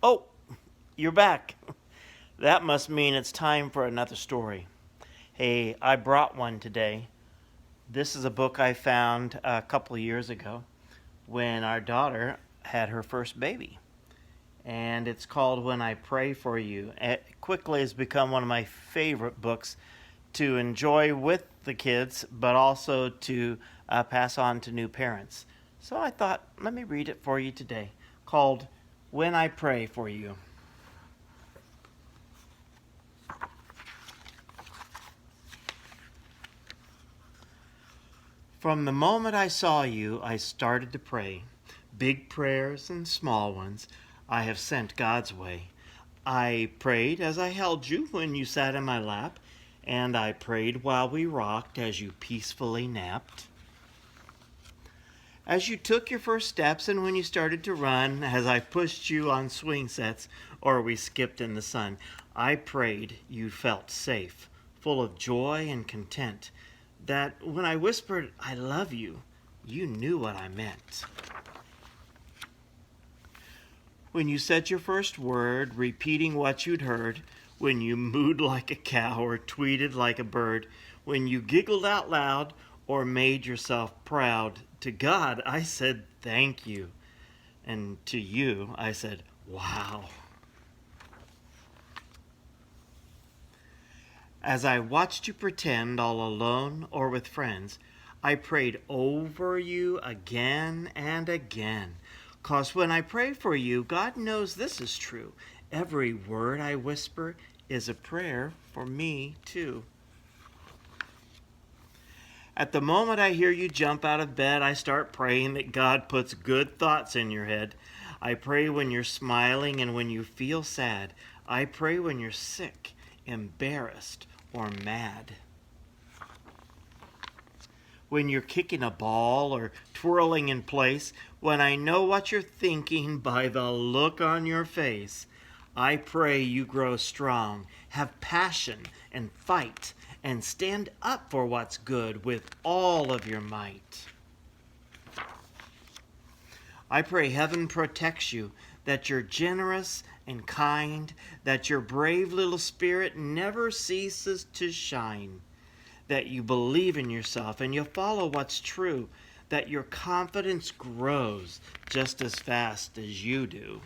Oh, you're back. That must mean it's time for another story. Hey, I brought one today. This is a book I found a couple of years ago when our daughter had her first baby. And it's called When I Pray for You. It quickly has become one of my favorite books to enjoy with the kids, but also to pass on to new parents. So I thought, let me read it for you today, called When I Pray for You. From the moment I saw you, I started to pray. Big prayers and small ones I have sent God's way. I prayed as I held you when you sat in my lap, and I prayed while we rocked as you peacefully napped. As you took your first steps and when you started to run, as I pushed you on swing sets or we skipped in the sun, I prayed you felt safe, full of joy and content, that when I whispered, I love you, you knew what I meant. When you said your first word, repeating what you'd heard, when you mooed like a cow or tweeted like a bird, when you giggled out loud or made yourself proud, to God I said thank you. And to you I said, wow. As I watched you pretend all alone or with friends, I prayed over you again and again. 'Cause when I pray for you, God knows this is true. Every word I whisper is a prayer for me too. At the moment I hear you jump out of bed, I start praying that God puts good thoughts in your head. I pray when you're smiling and when you feel sad. I pray when you're sick, embarrassed, or mad. When you're kicking a ball or twirling in place, when I know what you're thinking by the look on your face, I pray you grow strong, have passion, and fight, and stand up for what's good with all of your might. I pray heaven protects you, that you're generous and kind, that your brave little spirit never ceases to shine, that you believe in yourself and you follow what's true, that your confidence grows just as fast as you do.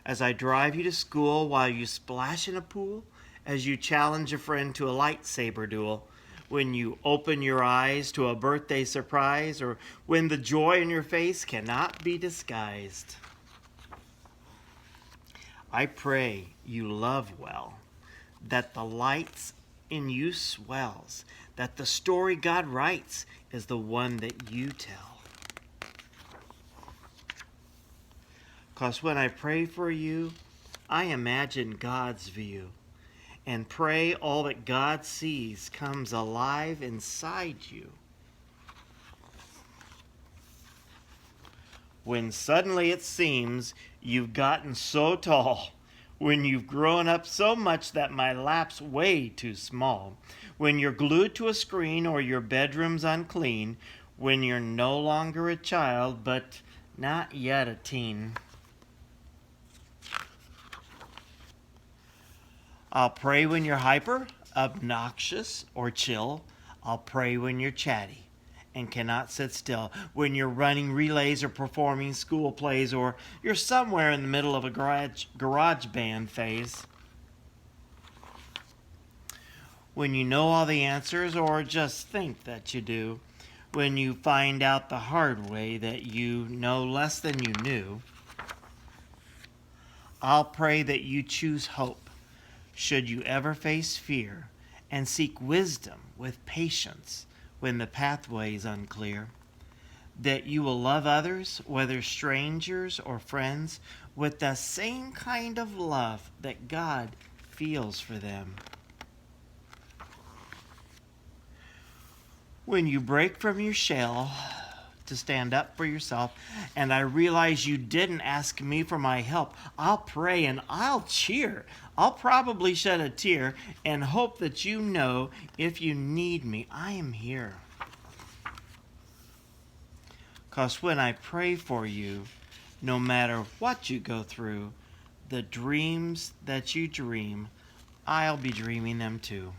As I drive you to school while you splash in a pool, as you challenge a friend to a lightsaber duel, when you open your eyes to a birthday surprise, or when the joy in your face cannot be disguised. I pray you love well, that the lights in you swells, that the story God writes is the one that you tell. 'Cause when I pray for you, I imagine God's view and pray all that God sees comes alive inside you. When suddenly it seems you've gotten so tall, when you've grown up so much that my lap's way too small, when you're glued to a screen or your bedroom's unclean, when you're no longer a child but not yet a teen. I'll pray when you're hyper, obnoxious, or chill. I'll pray when you're chatty and cannot sit still, when you're running relays or performing school plays, or you're somewhere in the middle of a garage band phase. When you know all the answers or just think that you do, when you find out the hard way that you know less than you knew. I'll pray that you choose hope, should you ever face fear, and seek wisdom with patience when the pathway's unclear. That you will love others, whether strangers or friends, with the same kind of love that God feels for them. When you break from your shell to stand up for yourself, and I realize you didn't ask me for my help, I'll pray and I'll cheer. I'll probably shed a tear and hope that you know if you need me, I am here. 'Cause when I pray for you, No matter what you go through, the dreams that you dream, I'll be dreaming them too.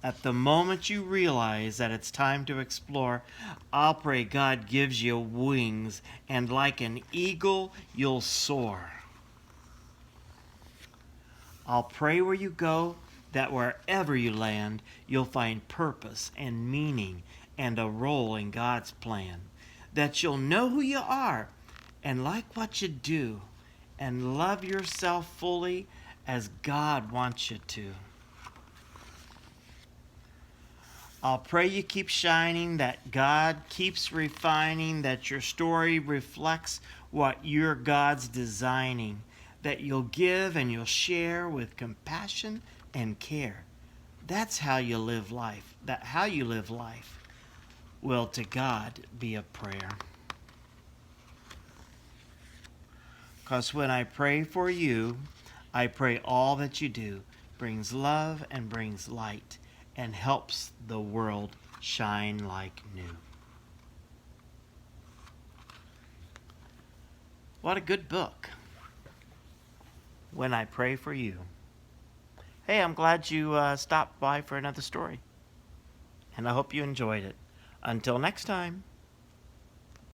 At the moment you realize that it's time to explore, I'll pray God gives you wings, and like an eagle, you'll soar. I'll pray where you go, that wherever you land, you'll find purpose and meaning and a role in God's plan. That you'll know who you are and like what you do and love yourself fully as God wants you to. I'll pray you keep shining, that God keeps refining, that your story reflects what your God's designing, that you'll give and you'll share with compassion and care. That's how you live life. How you live life will to God be a prayer. Because when I pray for you, I pray all that you do brings love and brings light and helps the world shine like new. What a good book. When I Pray for You. Hey, I'm glad you stopped by for another story. And I hope you enjoyed it. Until next time.